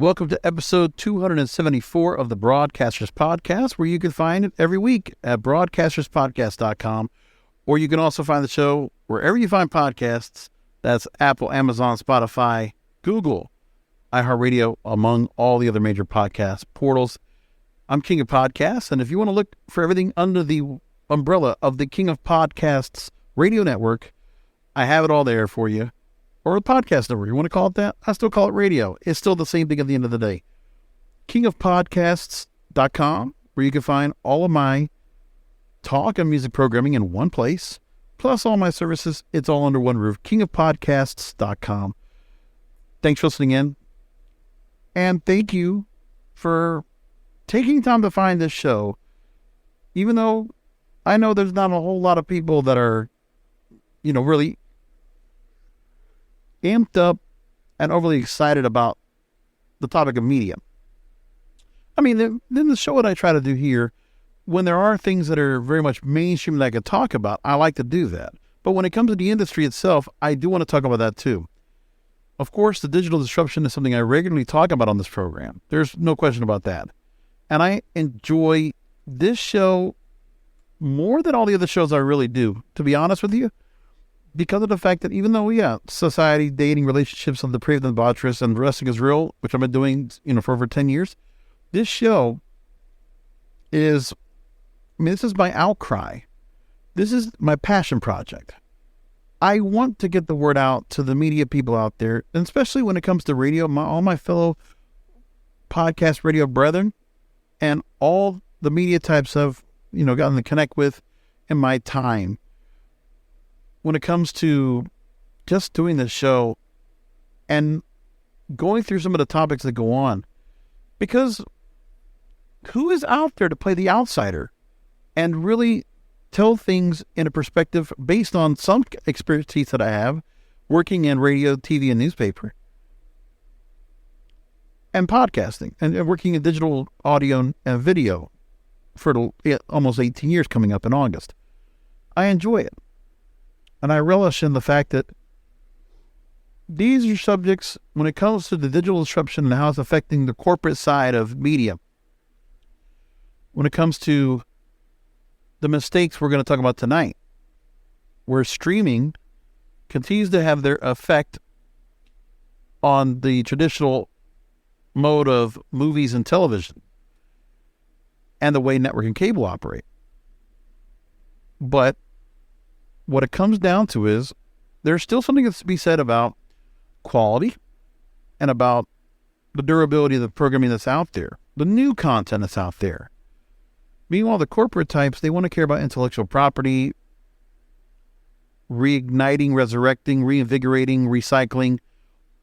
Welcome to episode 274 of the Broadcasters Podcast, where you can find it every week at broadcasterspodcast.com, or you can also find the show wherever you find podcasts. That's Apple, Amazon, Spotify, Google, iHeartRadio, among all the other major podcast portals. I'm King of Podcasts, and if you want to look for everything under the umbrella of the King of Podcasts radio network, I have it all there for you. Or a podcast network, you want to call it that? I still call it radio. It's still the same thing at the end of the day. kingofpodcasts.com, where you can find all of my talk and music programming in one place, plus all my services. It's all under one roof. kingofpodcasts.com. Thanks for listening in. And thank you for taking time to find this show, even though I know there's not a whole lot of people that are, really amped up and overly excited about the topic of media. I mean, then the show that I try to do here, when there are things that are very much mainstream that I could talk about, I like to do that. But when it comes to the industry itself, I do want to talk about that too. Of course, the digital disruption is something I regularly talk about on this program. There's no question about that. And I enjoy this show more than all the other shows I really do, to be honest with you, because of the fact that even though, society, dating, relationships of the depraved and debaucherous and wrestling is real, which I've been doing, for over 10 years, this show is, this is my outcry. This is my passion project. I want to get the word out to the media people out there, and especially when it comes to radio, all my fellow podcast radio brethren, and all the media types I've, gotten to connect with in my time. When it comes to just doing this show and going through some of the topics that go on, because who is out there to play the outsider and really tell things in a perspective based on some expertise that I have working in radio, TV, and newspaper, and podcasting, and working in digital audio and video for almost 18 years coming up in August. I enjoy it. And I relish in the fact that these are subjects, when it comes to the digital disruption and how it's affecting the corporate side of media, when it comes to the mistakes we're going to talk about tonight, where streaming continues to have their effect on the traditional mode of movies and television and the way network and cable operate. But what it comes down to is there's still something that's to be said about quality and about the durability of the programming that's out there, the new content that's out there. Meanwhile, the corporate types, they want to care about intellectual property, reigniting, resurrecting, reinvigorating, recycling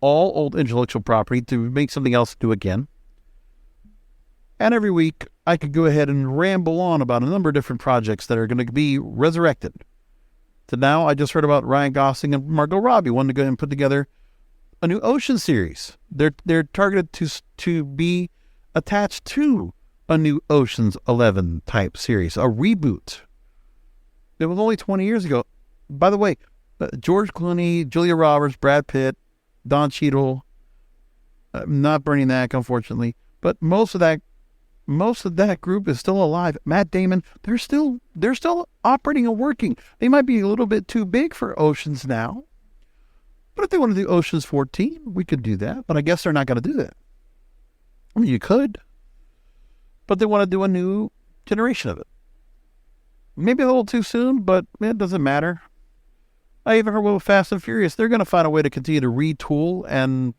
all old intellectual property to make something else to do again. And every week, I could go ahead and ramble on about a number of different projects that are going to be resurrected. So now I just heard about Ryan Gosling and Margot Robbie wanting to go ahead and put together a new Ocean series. They're targeted to be attached to a new Ocean's 11 type series, a reboot. It was only 20 years ago. By the way, George Clooney, Julia Roberts, Brad Pitt, Don Cheadle, not Bernie Mac, unfortunately, but most of that group is still alive. Matt Damon, they're still operating and working. They might be a little bit too big for Oceans now, but if they want to do Oceans 14, we could do that. But I guess they're not going to do that. I mean, you could, but they want to do a new generation of it. Maybe a little too soon, but it doesn't matter. I even heard with Fast and Furious, they're going to find a way to continue to retool and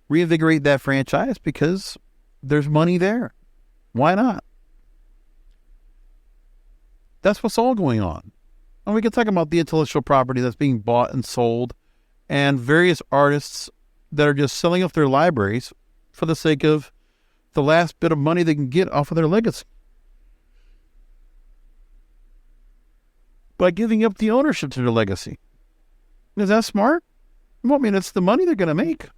reinvigorate that franchise because there's money there. Why not? That's what's all going on. And we can talk about the intellectual property that's being bought and sold and various artists that are just selling off their libraries for the sake of the last bit of money they can get off of their legacy. By giving up the ownership to their legacy. Is that smart? Well, I mean, it's the money they're going to make.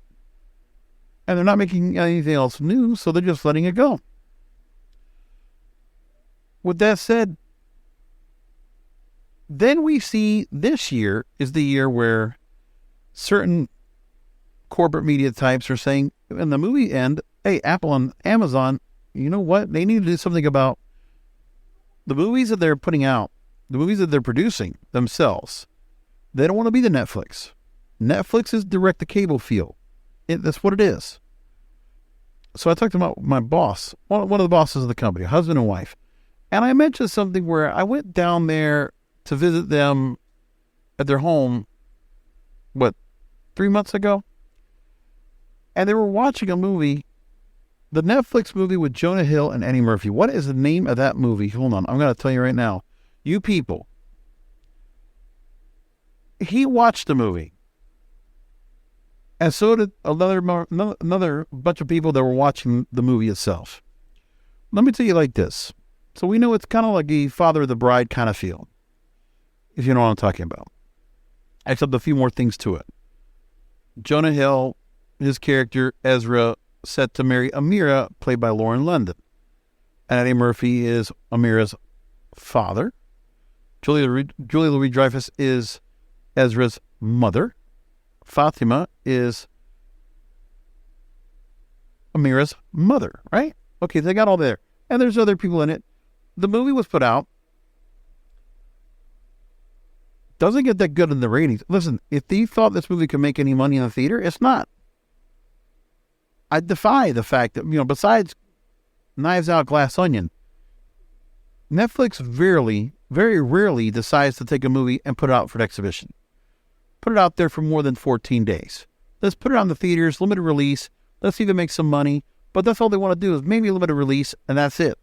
And they're not making anything else new, so they're just letting it go. With that said, then we see this year is the year where certain corporate media types are saying in the movie end, hey, Apple and Amazon, you know what? They need to do something about the movies that they're putting out, the movies that they're producing themselves. They don't want to be the Netflix. Netflix is direct-to-cable feel. That's what it is. So I talked to my boss, one of the bosses of the company, husband and wife, and I mentioned something where I went down there to visit them at their home, 3 months ago? And they were watching a movie, the Netflix movie with Jonah Hill and Eddie Murphy. What is the name of that movie? Hold on, I'm going to tell you right now. You people. He watched the movie. And so did another bunch of people that were watching the movie itself. Let me tell you like this. So we know it's kind of like a Father of the Bride kind of feel, if you know what I'm talking about. Except a few more things to it. Jonah Hill, his character, Ezra, set to marry Amira, played by Lauren London. And Eddie Murphy is Amira's father. Julia Louis-Dreyfus is Ezra's mother. Fatima is Amira's mother, right? Okay, they got all there. And there's other people in it. The movie was put out. Doesn't get that good in the ratings. Listen, if they thought this movie could make any money in the theater, it's not. I defy the fact that, besides Knives Out, Glass Onion, Netflix very rarely decides to take a movie and put it out for an exhibition. Put it out there for more than 14 days. Let's put it on the theaters, limited release. Let's see if it makes some money. But that's all they want to do is maybe a limited release, and that's it.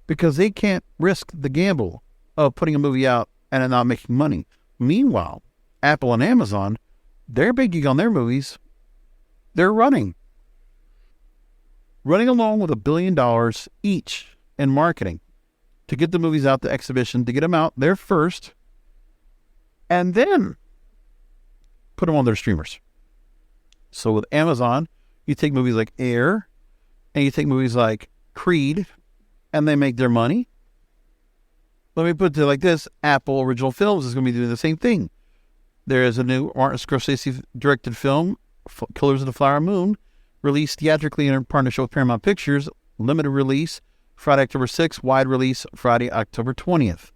Because they can't risk the gamble of putting a movie out and it not making money. Meanwhile, Apple and Amazon, they're banking on their movies. They're running along with $1 billion each in marketing to get the movies out to exhibition, to get them out there first, and then put them on their streamers. So with Amazon, you take movies like Air, and you take movies like Creed, and they make their money. Let me put it like this. Apple Original Films is going to be doing the same thing. There is a new Martin Scorsese directed film, Killers of the Flower Moon, released theatrically in partnership with Paramount Pictures, limited release Friday, October 6th, wide release Friday, October 20th.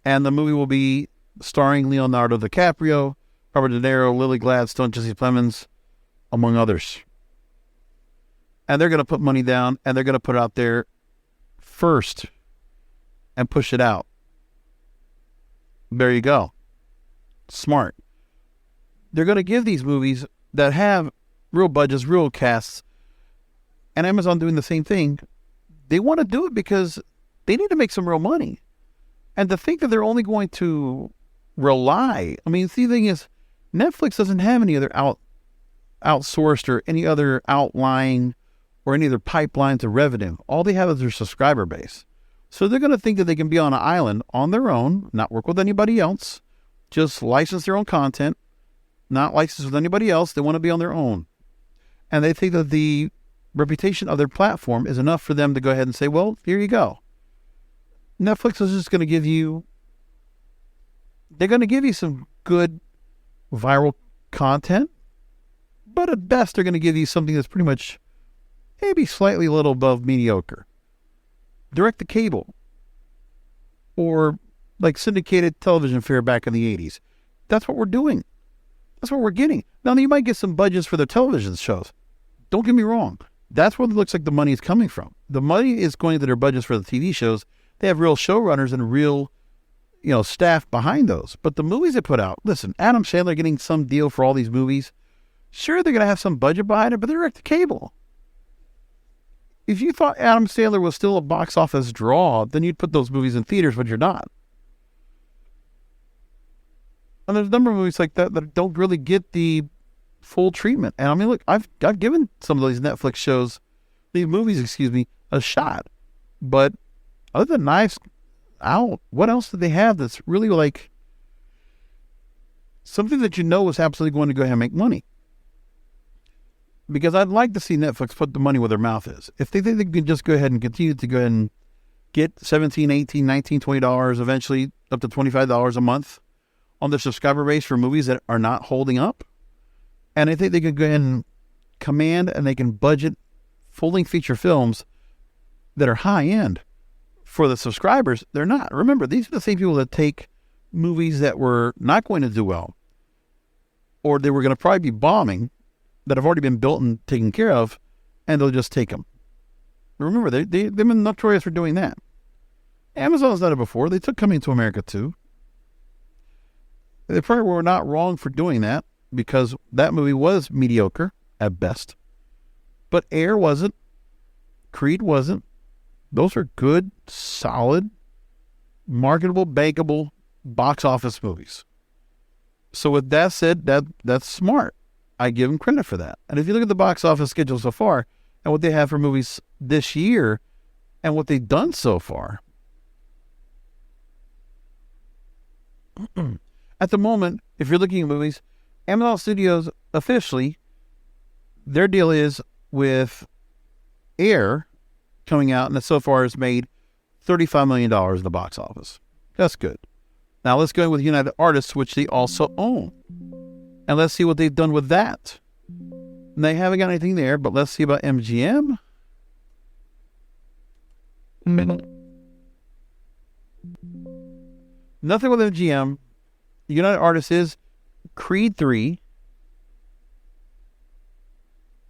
And the movie will be starring Leonardo DiCaprio, Robert De Niro, Lily Gladstone, Jesse Plemons, among others. And they're going to put money down, and they're going to put it out there first and push it out. There you go. Smart. They're going to give these movies that have real budgets, real casts, and Amazon doing the same thing. They want to do it because they need to make some real money. And to think that they're only going to rely, the thing is, Netflix doesn't have any other outsourced or any other outlying or any other pipelines of revenue. All they have is their subscriber base. So they're going to think that they can be on an island on their own, not work with anybody else, just license their own content, not licensed with anybody else. They want to be on their own. And they think that the reputation of their platform is enough for them to go ahead and say, well, here you go. Netflix is just going to give you, they're going to give you some good viral content, but at best they're going to give you something that's pretty much maybe slightly a little above mediocre. Direct to cable or like syndicated television fare back in the 80s. That's what we're doing. That's what we're getting. Now, you might get some budgets for their television shows. Don't get me wrong. That's where it looks like the money is coming from. The money is going to their budgets for the TV shows. They have real showrunners and real, staff behind those. But the movies they put out, listen, Adam Sandler getting some deal for all these movies. Sure, they're going to have some budget behind it, but they're direct to cable. If you thought Adam Sandler was still a box office draw, then you'd put those movies in theaters, but you're not. And there's a number of movies like that that don't really get the full treatment. And look, I've given some of these Netflix shows, these movies, a shot. But other than Knives Out, what else do they have that's really like something that is absolutely going to go ahead and make money? Because I'd like to see Netflix put the money where their mouth is. If they think they can just go ahead and continue to go ahead and get $17, $18, $19, $20, eventually up to $25 a month on their subscriber base for movies that are not holding up. And I think they could go ahead and command and they can budget full-length feature films that are high-end. For the subscribers, they're not. Remember, these are the same people that take movies that were not going to do well, or they were going to probably be bombing, that have already been built and taken care of, and they'll just take them. Remember, they've been notorious for doing that. Amazon's done it before. They took Coming to America too. They probably were not wrong for doing that, because that movie was mediocre at best. But Air wasn't. Creed wasn't. Those are good, solid, marketable, bankable box office movies. So with that said, that's smart. I give them credit for that. And if you look at the box office schedule so far and what they have for movies this year and what they've done so far, at the moment, if you're looking at movies, Amazon Studios officially, their deal is with Air coming out, and so far has made $35 million in the box office. That's good. Now let's go with United Artists, which they also own. And let's see what they've done with that. And they haven't got anything there, but let's see about MGM. Nothing with MGM. United Artists is Creed 3.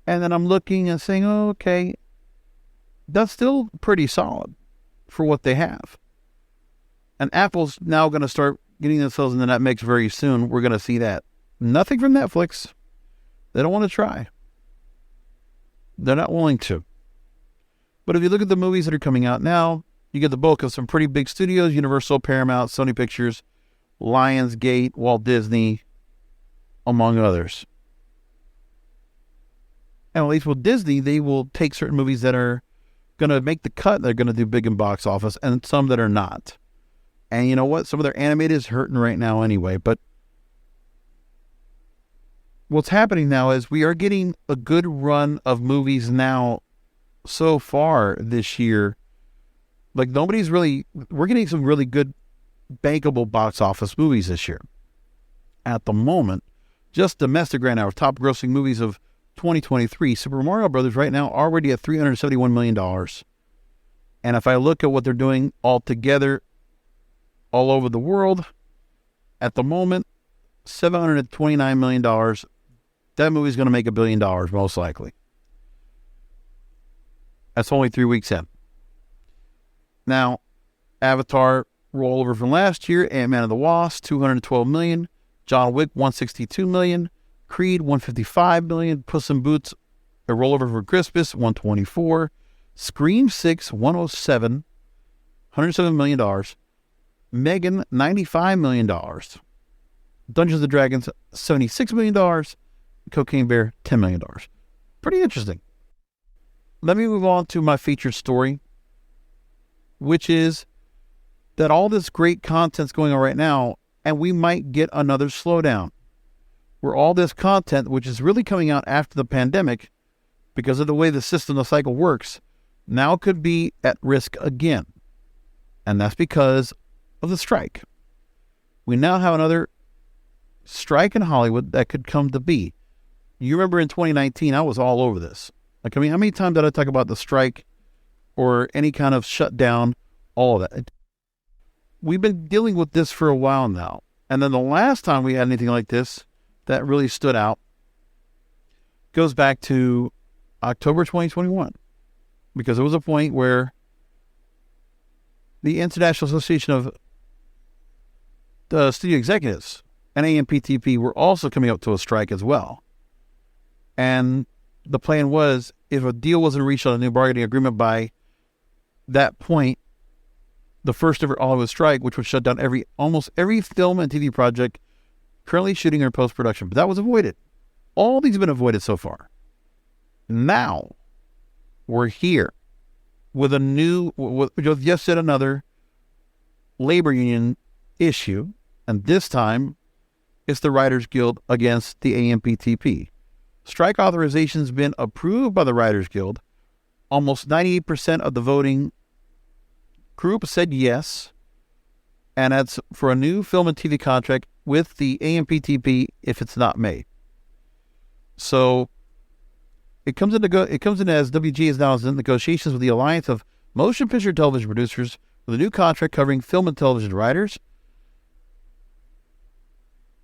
And then I'm looking and saying, oh, okay, that's still pretty solid for what they have. And Apple's now going to start getting themselves into that mix very soon. We're going to see that. Nothing from Netflix. They don't want to try. They're not willing to. But if you look at the movies that are coming out now, you get the bulk of some pretty big studios: Universal, Paramount, Sony Pictures, Lionsgate, Walt Disney, among others. And at least with Disney, they will take certain movies that are going to make the cut. They're going to do big in box office, and some that are not. And you know what? Some of their animated is hurting right now anyway. But what's happening now is we are getting a good run of movies now so far this year. Like we're getting some really good bankable box office movies this year. At the moment, just domestic right now, our top grossing movies of 2023, Super Mario Brothers right now already at $371 million. And if I look at what they're doing all together, all over the world, at the moment, $729 million. That movie's going to make $1 billion, most likely. That's only 3 weeks in. Now, Avatar rollover from last year, Ant-Man and the Wasp, $212 million. John Wick, $162 million. Creed, $155 million. Puss in Boots, a rollover for Christmas, $124. Scream 6, $107. $107 million. Megan, $95 million. Dungeons & Dragons, $76 million. Cocaine Bear, $10 million. Pretty interesting. Let me move on to my featured story, which is that all this great content's going on right now, and we might get another slowdown where all this content, which is really coming out after the pandemic because of the way the system, the cycle works, now could be at risk again. And that's because of the strike. We now have another strike in Hollywood that could come to be. You remember in 2019, I was all over this. Like, I mean, how many times did I talk about the strike or any kind of shutdown, all of that? We've been dealing with this for a while now. And then the last time we had anything like this that really stood out goes back to October 2021. Because there was a point where the International Association of the Studio Executives and AMPTP were also coming up to a strike as well. And the plan was, if a deal wasn't reached on a new bargaining agreement by that point, the first ever Hollywood strike, which would shut down almost every film and TV project currently shooting or in post-production. But that was avoided. All these have been avoided so far. Now, we're here with with just yet another labor union issue, and this time it's the Writers Guild against the AMPTP. Strike authorization has been approved by the Writers Guild. Almost 98% of the voting group said yes, and that's for a new film and TV contract with the AMPTP if it's not made. So it comes in as WGA is now in negotiations with the Alliance of Motion Picture Television Producers with a new contract covering film and television writers.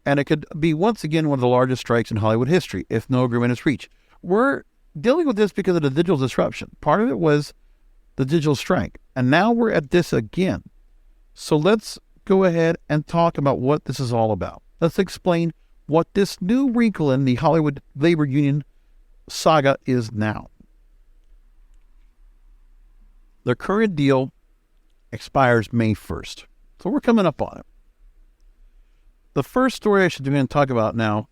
And it could be once again one of the largest strikes in Hollywood history if no agreement is reached. We're dealing with this because of the digital disruption. Part of it was the digital strike. And now we're at this again. So let's go ahead and talk about what this is all about. Let's explain what this new wrinkle in the Hollywood labor union saga is now. The current deal expires May 1st. So we're coming up on it. The first story I should begin to talk about now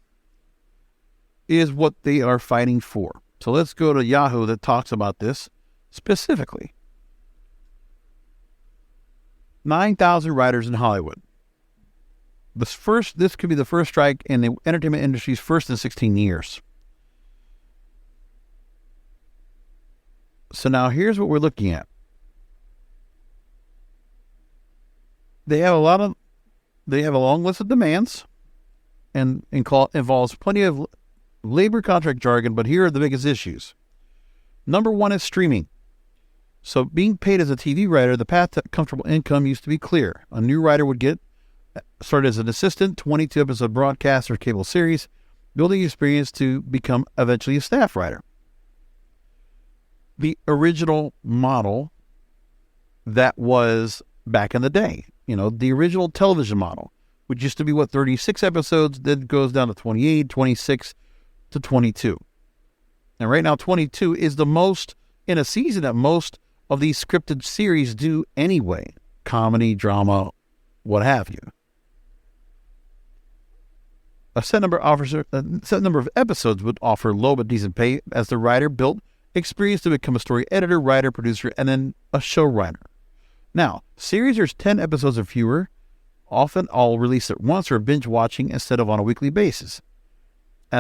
is what they are fighting for. So let's go to Yahoo that talks about this specifically. 9,000 writers in Hollywood. This could be the first strike in the entertainment industry's first in 16 years. So now here's what we're looking at. They have a long list of demands and involves plenty of labor contract jargon, but here are the biggest issues. Number one is streaming. So being paid as a TV writer, the path to comfortable income used to be clear. A new writer would get started as an assistant, 22 episode broadcast or cable series, building experience to become eventually a staff writer. The original model that was back in the day, the original television model, which used to be 36 episodes, then goes down to 28, 26 to 22. And right now 22 is the most in a season that most of these scripted series do anyway. Comedy, drama, what have you. A set number of episodes would offer low but decent pay as the writer built experience to become a story editor, writer, producer, and then a showrunner. Now, series are 10 episodes or fewer, often all released at once or binge watching instead of on a weekly basis.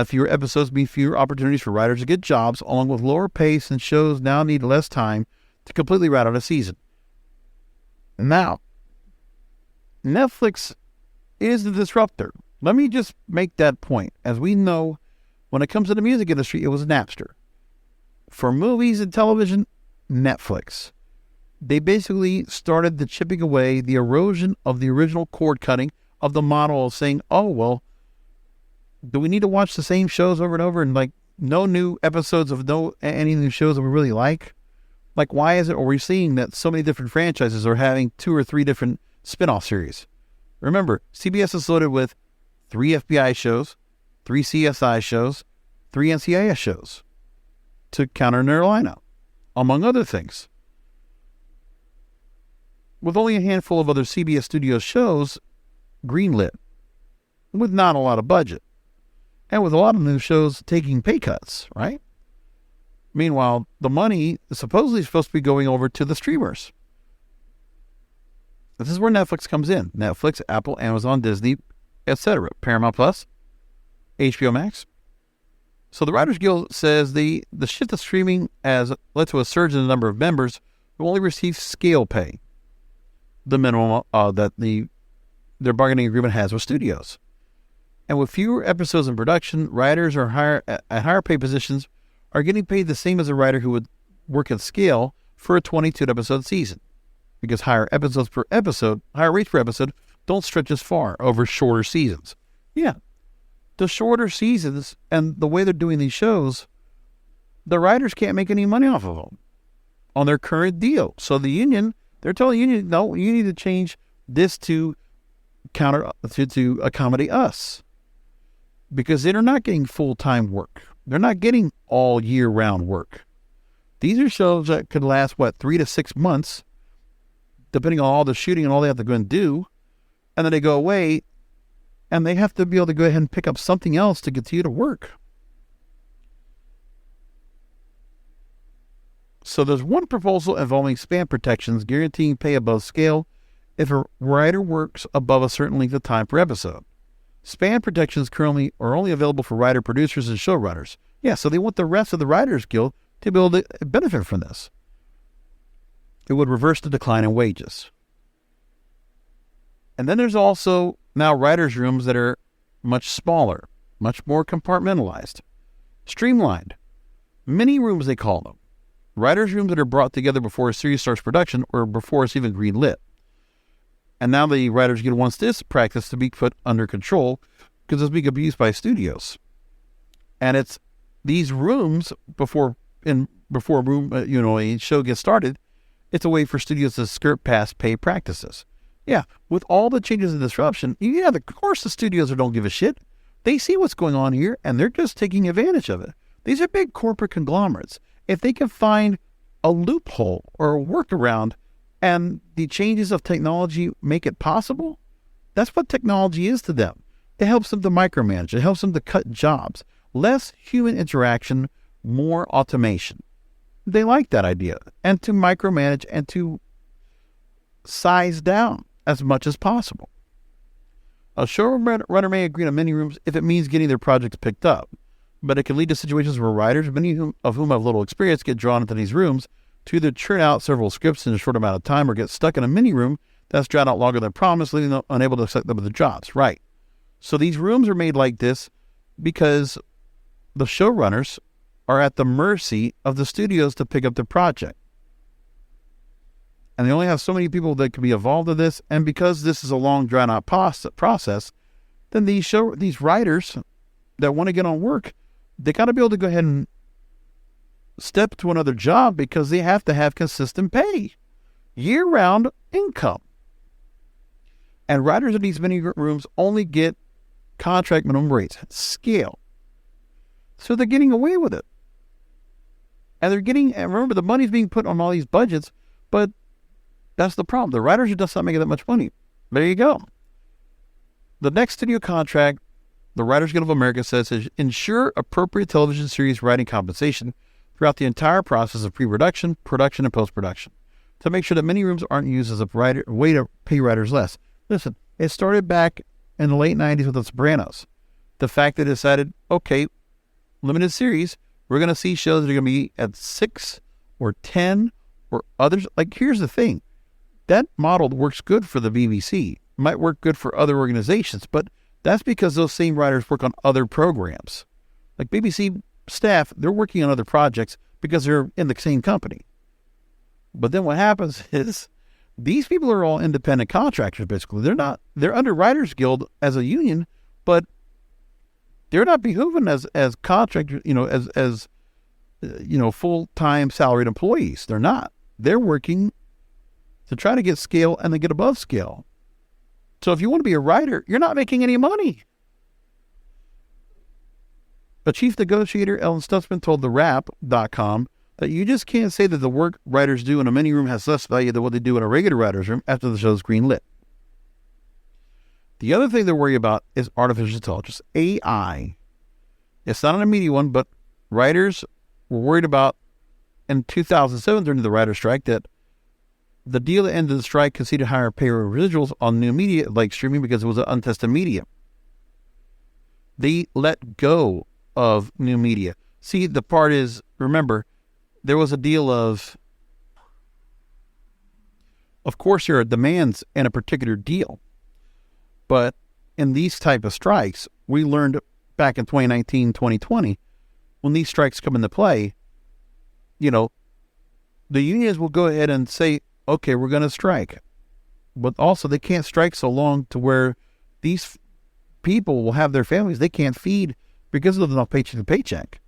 Fewer episodes mean fewer opportunities for writers to get jobs, along with lower pay since shows now need less time to completely write out a season. Now, Netflix is the disruptor. Let me just make that point. As we know, when it comes to the music industry, it was Napster. For movies and television, Netflix. They basically started the chipping away, the erosion of the original cord cutting of the model of saying, oh, well, do we need to watch the same shows over and over and no new episodes of any new shows that we really like? Why is it, or we're seeing that so many different franchises are having 2 or 3 different spin-off series? Remember, CBS is loaded with 3 FBI shows, 3 CSI shows, 3 NCIS shows to counter their lineup, among other things. With only a handful of other CBS Studios shows greenlit, with not a lot of budget, and with a lot of new shows taking pay cuts, right? Meanwhile, the money is supposedly supposed to be going over to the streamers. This is where Netflix comes in. Netflix, Apple, Amazon, Disney, etc. Paramount Plus, HBO Max. So the Writers Guild says the shift to streaming has led to a surge in the number of members who only receive scale pay, the minimum that their bargaining agreement has with studios. And with fewer episodes in production, writers at higher pay positions are getting paid the same as a writer who would work at scale for a 22-episode season, because higher rates per episode don't stretch as far over shorter seasons. Yeah, the shorter seasons and the way they're doing these shows, the writers can't make any money off of them on their current deal. So the union, they're telling the union, no, you need to change this to accommodate us, because they're not getting full-time work. They're not getting all year-round work. These are shows that could last, 3 to 6 months, depending on all the shooting and all they have to go and do, and then they go away, and they have to be able to go ahead and pick up something else to continue to work. So there's one proposal involving spam protections guaranteeing pay above scale if a writer works above a certain length of time per episode. Spam protections currently are only available for writer, producers, and showrunners. Yeah, so they want the rest of the Writers Guild to be able to benefit from this. It would reverse the decline in wages. And then there's also now writers' rooms that are much smaller, much more compartmentalized, streamlined. Mini rooms, they call them. Writers' rooms that are brought together before a series starts production or before it's even greenlit. And now the writers guild wants this practice to be put under control because it's being abused by studios. And it's these rooms before a show gets started, it's a way for studios to skirt past pay practices. Yeah, with all the changes and disruption, of course the studios don't give a shit. They see what's going on here, and they're just taking advantage of it. These are big corporate conglomerates. If they can find a loophole or a workaround and the changes of technology make it possible, that's what technology is to them. It helps them to micromanage. It helps them to cut jobs. Less human interaction, more automation. They like that idea. And to micromanage and to size down as much as possible. A showrunner may agree to many rooms if it means getting their projects picked up, but it can lead to situations where writers, many of whom have little experience, get drawn into these rooms to either churn out several scripts in a short amount of time or get stuck in a mini room that's drawn out longer than promised, leaving them unable to accept them with the jobs. Right. So these rooms are made like this because the showrunners are at the mercy of the studios to pick up the project. And they only have so many people that can be involved in this. And because this is a long, drawn-out process, then these writers that want to get on work, they got to be able to go ahead and step to another job because they have to have consistent pay, year-round income. And writers in these mini rooms only get contract minimum rates, scale. So they're getting away with it. And remember, the money's being put on all these budgets, but that's the problem. The writers are just not making that much money. There you go. The next studio contract, the Writers Guild of America says, is ensure appropriate television series writing compensation throughout the entire process of pre-production, production, and post-production to make sure that many rooms aren't used as a way to pay writers less. Listen, it started back in the late 90s with The Sopranos. The fact that they decided, okay, limited series, we're going to see shows that are going to be at 6 or 10 or others. Like, here's the thing. That model works good for the BBC. It might work good for other organizations, but that's because those same writers work on other programs. Like BBC staff, they're working on other projects because they're in the same company. But then what happens is these people are all independent contractors, basically. They're under Writers Guild as a union, but they're not behooving as contractors, as full-time salaried employees. They're not. They're working to try to get scale and then get above scale. So if you want to be a writer, you're not making any money. A chief negotiator, Ellen Stutzman, told TheWrap.com that you just can't say that the work writers do in a mini room has less value than what they do in a regular writer's room after the show's greenlit. The other thing they're worried about is artificial intelligence, AI. It's not an immediate one, but writers were worried about in 2007 during the writer's strike that the deal that ended the strike conceded higher pay residuals on new media like streaming because it was an untested medium. They let go of new media. See, the part is, remember, there was a deal of course, there are demands in a particular deal. But in these type of strikes, we learned back in 2019, 2020, when these strikes come into play, the unions will go ahead and say, okay, we're going to strike. But also they can't strike so long to where these people will have their families they can't feed because of the paycheck to paycheck.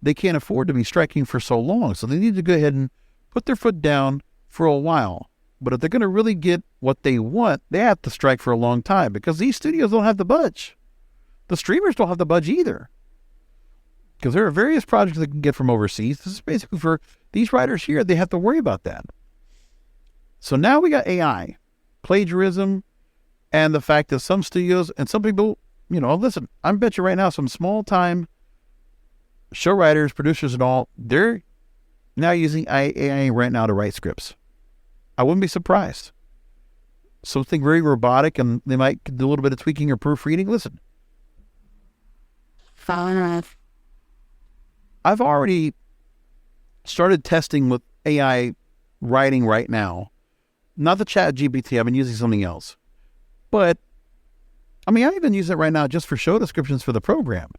They can't afford to be striking for so long. So they need to go ahead and put their foot down for a while. But if they're going to really get what they want, they have to strike for a long time because these studios don't have the budge. The streamers don't have the budge either. Because there are various projects they can get from overseas. This is basically for these writers here, they have to worry about that. So now we got AI, plagiarism, and the fact that some studios and some people, listen, I bet you right now some small-time show writers, producers and all, they're now using AI right now to write scripts. I wouldn't be surprised. Something very robotic, and they might do a little bit of tweaking or proofreading. Listen. I've already started testing with AI writing right now. Not the chat GPT, I've been using something else. But I mean, I even use it right now just for show descriptions for the program,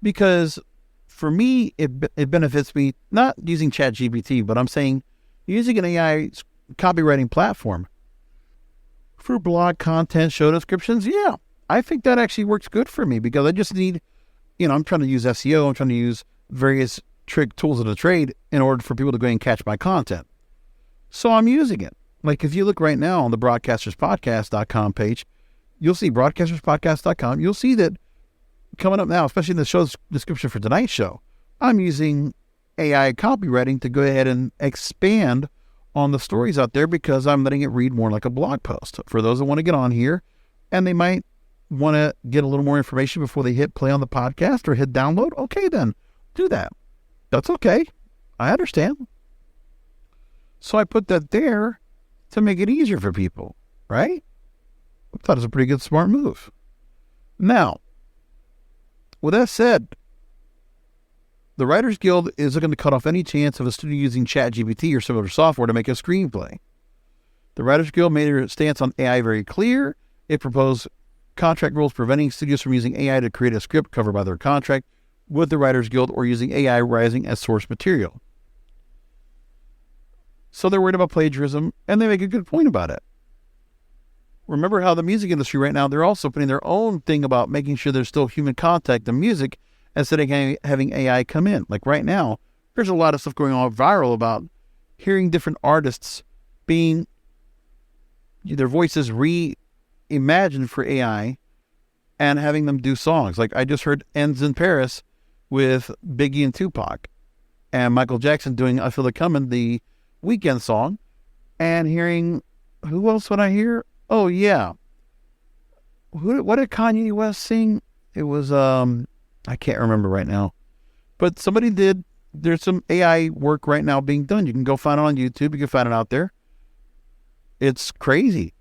because for me, it benefits me, not using ChatGPT, but I'm saying using an AI copywriting platform for blog content, show descriptions. Yeah, I think that actually works good for me, because I just need, I'm trying to use SEO. I'm trying to use various tools of the trade in order for people to go and catch my content. So I'm using it. Like if you look right now on the broadcasterspodcast.com page, you'll see broadcasterspodcast.com. You'll see that coming up now, especially in the show's description for tonight's show, I'm using AI copywriting to go ahead and expand on the stories out there, because I'm letting it read more like a blog post for those that want to get on here and they might want to get a little more information before they hit play on the podcast or hit download. Okay, then do that. That's okay. I understand. So I put that there to make it easier for people, right? I thought it was a pretty good, smart move. Now, with that said, the Writers Guild is looking to cut off any chance of a studio using ChatGPT or similar software to make a screenplay. The Writers Guild made their stance on AI very clear. It proposed contract rules preventing studios from using AI to create a script covered by their contract with the Writers Guild or using AI writing as source material. So they're worried about plagiarism, and they make a good point about it. Remember how the music industry right now, they're also putting their own thing about making sure there's still human contact in music instead of having AI come in. Like right now, there's a lot of stuff going on viral about hearing different artists being their voices reimagined for AI and having them do songs. Like I just heard Ends in Paris with Biggie and Tupac, and Michael Jackson doing I Feel It Coming, the Weekend song, and hearing, who else would I hear? Oh yeah. What did Kanye West sing? It was, I can't remember right now, but somebody did. There's some AI work right now being done. You can go find it on YouTube. You can find it out there. It's crazy.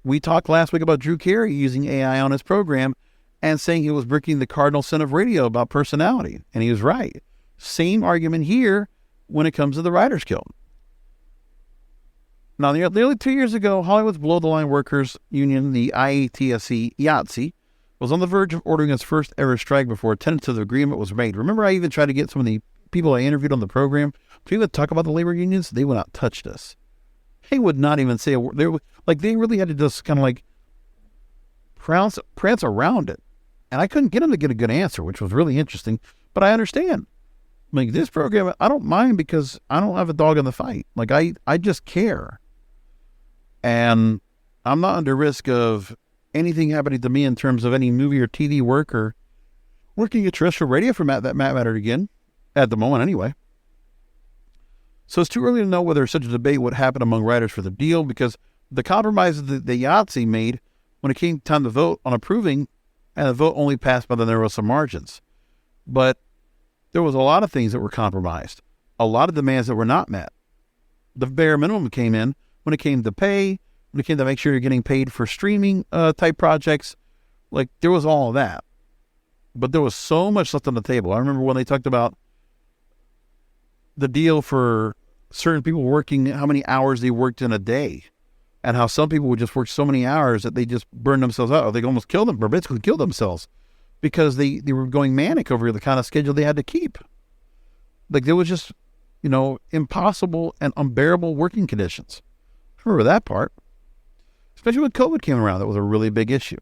We talked last week about Drew Carey using AI on his program and saying he was breaking the cardinal sin of radio about personality. And he was right. Same argument here when it comes to the Writers Guild. Now, nearly 2 years ago, Hollywood's below-the-line workers union, the IATSE, was on the verge of ordering its first ever strike before a tentative agreement was made. Remember, I even tried to get some of the people I interviewed on the program to even talk about the labor unions. They would not touch this. They would not even say a word. They really had to just kind of like prance around it. And I couldn't get them to get a good answer, which was really interesting. But I understand. Like this program, I don't mind because I don't have a dog in the fight. Like I just care. And I'm not under risk of anything happening to me in terms of any movie or TV work or working at terrestrial radio for that matter again, at the moment anyway. So it's too early to know whether such a debate would happen among writers for the deal, because the compromises that the IATSE made when it came time to vote on approving, and the vote only passed by the narrowest of margins. But there was a lot of things that were compromised, a lot of demands that were not met. The bare minimum came in when it came to pay, when it came to make sure you're getting paid for streaming type projects. Like there was all of that. But there was so much left on the table. I remember when they talked about the deal for certain people working, how many hours they worked in a day, and how some people would just work so many hours that they just burned themselves out, or they almost killed them, or basically killed themselves, because they were going manic over the kind of schedule they had to keep. Like there was just, impossible and unbearable working conditions. I remember that part. Especially when COVID came around, that was a really big issue.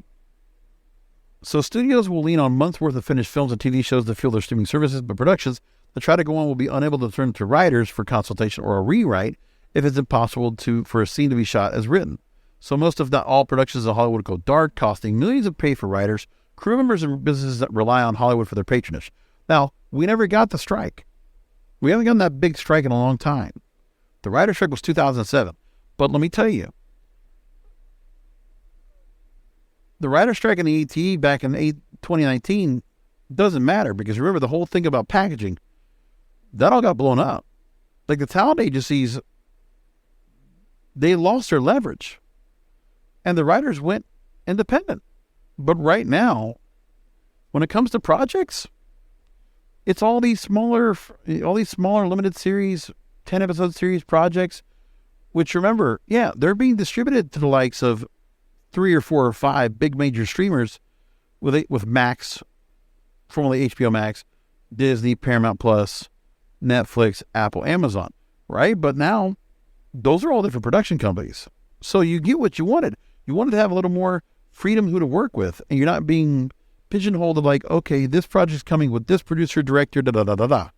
So studios will lean on months' worth of finished films and TV shows to fuel their streaming services, but productions that try to go on will be unable to turn to writers for consultation or a rewrite if it's impossible for a scene to be shot as written. So most, if not all, productions in Hollywood go dark, costing millions of pay for writers, crew members, and businesses that rely on Hollywood for their patronage. Now, we never got the strike. We haven't gotten that big strike in a long time. The writer's strike was 2007. But let me tell you, the writer's strike in the ATE back in 2019 doesn't matter, because remember the whole thing about packaging, that all got blown up. Like the talent agencies, they lost their leverage and the writers went independent. But right now, when it comes to projects, it's all these smaller limited series, 10 episode series projects, which remember, they're being distributed to the likes of 3 or 4 or 5 big major streamers with Max, formerly HBO Max, Disney, Paramount Plus, Netflix, Apple, Amazon, right? But now those are all different production companies. So you get what you wanted. You wanted to have a little more freedom who to work with, and you're not being pigeonholed of like, okay, this project's coming with this producer, director, da-da-da-da-da.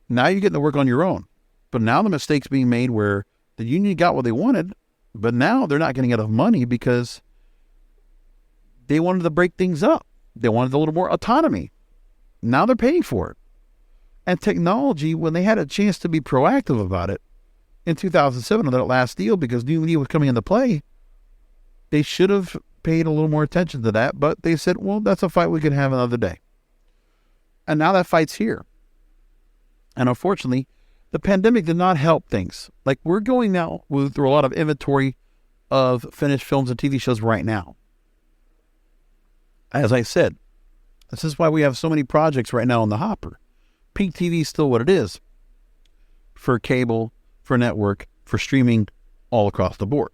Now you're getting to work on your own. But now the mistake's being made where the union got what they wanted, but now they're not getting enough money because they wanted to break things up. They wanted a little more autonomy. Now they're paying for it. And technology, when they had a chance to be proactive about it in 2007 on that last deal, because new media was coming into play, they should have paid a little more attention to that. But they said, well, that's a fight we can have another day. And now that fight's here. And unfortunately, the pandemic did not help things. Like, we're going now through a lot of inventory of finished films and TV shows right now. As I said, this is why we have so many projects right now on the hopper. Pink TV is still what it is for cable, for network, for streaming, all across the board.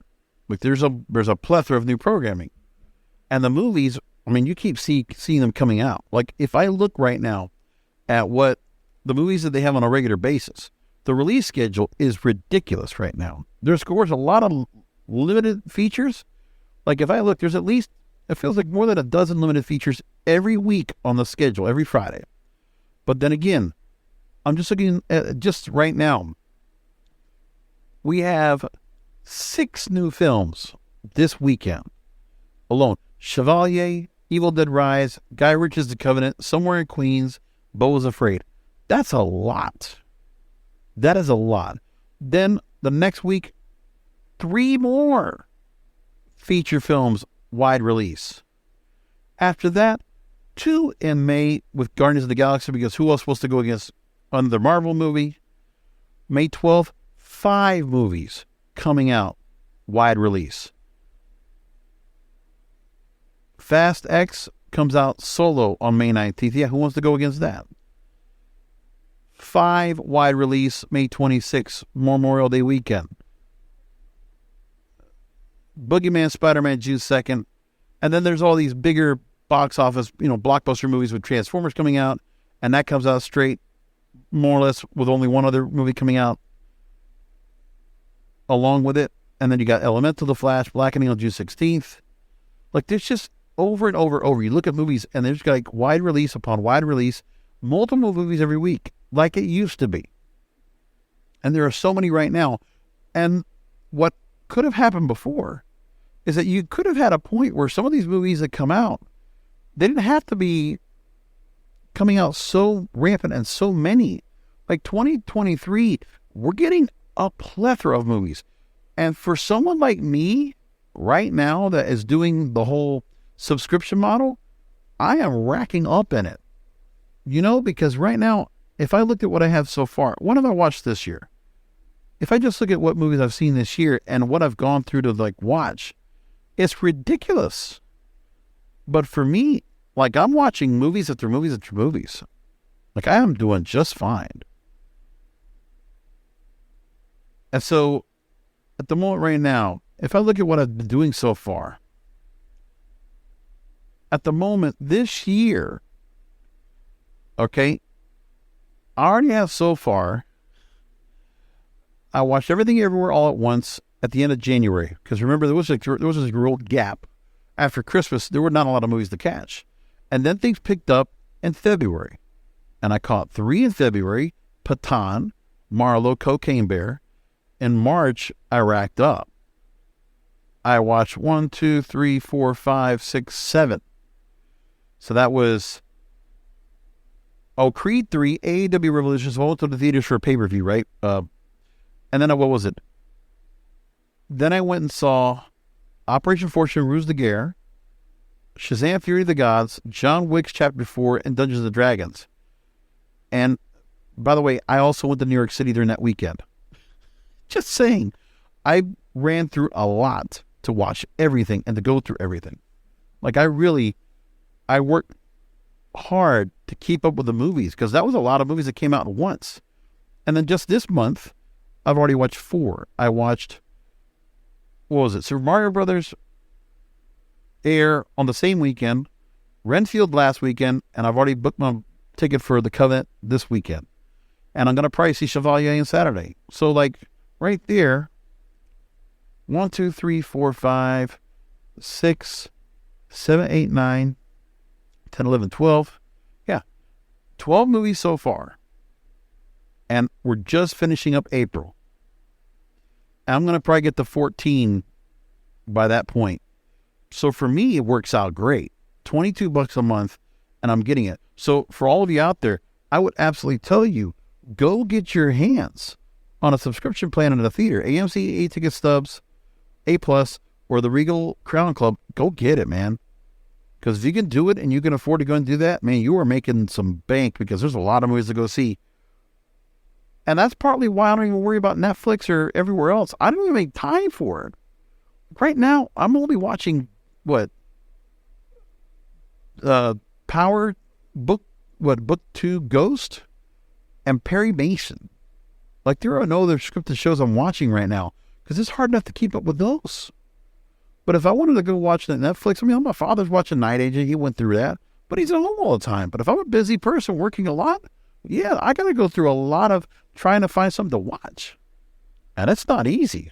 Like, there's a plethora of new programming. And the movies, I mean, you keep seeing them coming out. Like, if I look right now at what the movies that they have on a regular basis, the release schedule is ridiculous right now. There's, of course, a lot of limited features. Like, if I look, there's at least, it feels like more than a dozen limited features every week on the schedule, every Friday. But then again, I'm just looking at just right now. We have 6 new films this weekend alone. Chevalier, Evil Dead Rise, Guy Ritchie's The Covenant, Somewhere in Queens, Beau is Afraid. That's a lot. That is a lot. Then the next week, 3 more feature films wide release. After that, 2 in May with Guardians of the Galaxy, because who else supposed to go against another Marvel movie? May 12th, 5 movies coming out wide release. Fast X comes out solo on May 19th. Yeah, who wants to go against that? 5 wide release May 26th, Memorial Day weekend. Boogeyman, Spider-Man, June 2nd. And then there's all these bigger box office, blockbuster movies with Transformers coming out. And that comes out straight, more or less, with only one other movie coming out along with it. And then you got Elemental, The Flash, Blackening on June 16th. Like, there's just over and over and over. You look at movies and there's like wide release upon wide release, multiple movies every week, like it used to be. And there are so many right now. And what could have happened before is that you could have had a point where some of these movies that come out, they didn't have to be coming out so rampant and so many. Like 2023, we're getting a plethora of movies. And for someone like me right now that is doing the whole subscription model, I am racking up in it. Because right now, if I looked at what I have so far, what have I watched this year? If I just look at what movies I've seen this year and what I've gone through to watch, it's ridiculous. But for me, I'm watching movies after movies after movies. I am doing just fine. And so, at the moment right now, if I look at what I've been doing so far, at the moment this year, okay, I already have so far, I watched Everything Everywhere All at Once at the end of January. Because remember, there was a real gap. After Christmas, there were not a lot of movies to catch. And then things picked up in February. And I caught 3 in February, Patan, Marlowe, Cocaine Bear. In March, I racked up. I watched 1, 2, 3, 4, 5, 6, 7. So that was, Creed 3, AEW Revolution. So I went to the theaters for a pay-per-view, right? And then what was it? Then I went and saw Operation Fortune, Ruse de Guerre, Shazam! Fury of the Gods, John Wick Chapter 4, and Dungeons & Dragons. And, by the way, I also went to New York City during that weekend. Just saying, I ran through a lot to watch everything and to go through everything. I worked hard to keep up with the movies, because that was a lot of movies that came out at once. And then just this month, I've already watched 4. I watched, Super Mario Brothers, air on the same weekend, Renfield last weekend, and I've already booked my ticket for The Covenant this weekend. And I'm going to probably see Chevalier on Saturday. So, like, right there, 1, 2, 3, 4, 5, 6, 7, 8, 9, 10, 11, 12. Yeah, 12 movies so far. And we're just finishing up April. And I'm going to probably get to 14 by that point. So for me, it works out great. $22 a month, and I'm getting it. So for all of you out there, I would absolutely tell you, go get your hands on a subscription plan in a theater. AMC A-Ticket Stubs, A+, or the Regal Crown Club. Go get it, man. Because if you can do it and you can afford to go and do that, man, you are making some bank, because there's a lot of movies to go see. And that's partly why I don't even worry about Netflix or everywhere else. I don't even make time for it. Right now, I'm only watching, Power Book 2 Ghost and Perry Mason. Like, there are no other scripted shows I'm watching right now, because it's hard enough to keep up with those. But if I wanted to go watch the Netflix, my father's watching Night Agent. He went through that, but he's at home all the time. But if I'm a busy person working a lot, yeah, I got to go through a lot of trying to find something to watch. And it's not easy.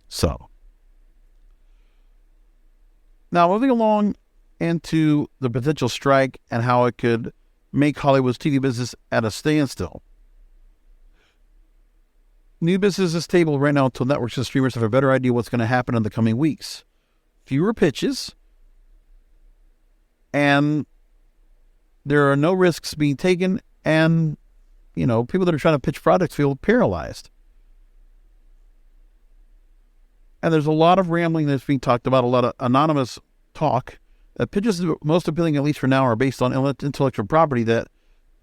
So, now moving along into the potential strike and how it could make Hollywood's TV business at a standstill. New business is stable right now until networks and streamers have a better idea what's going to happen in the coming weeks. Fewer pitches, and there are no risks being taken, and, people that are trying to pitch products feel paralyzed. And there's a lot of rambling that's being talked about, a lot of anonymous talk. Pitches most appealing, at least for now, are based on intellectual property that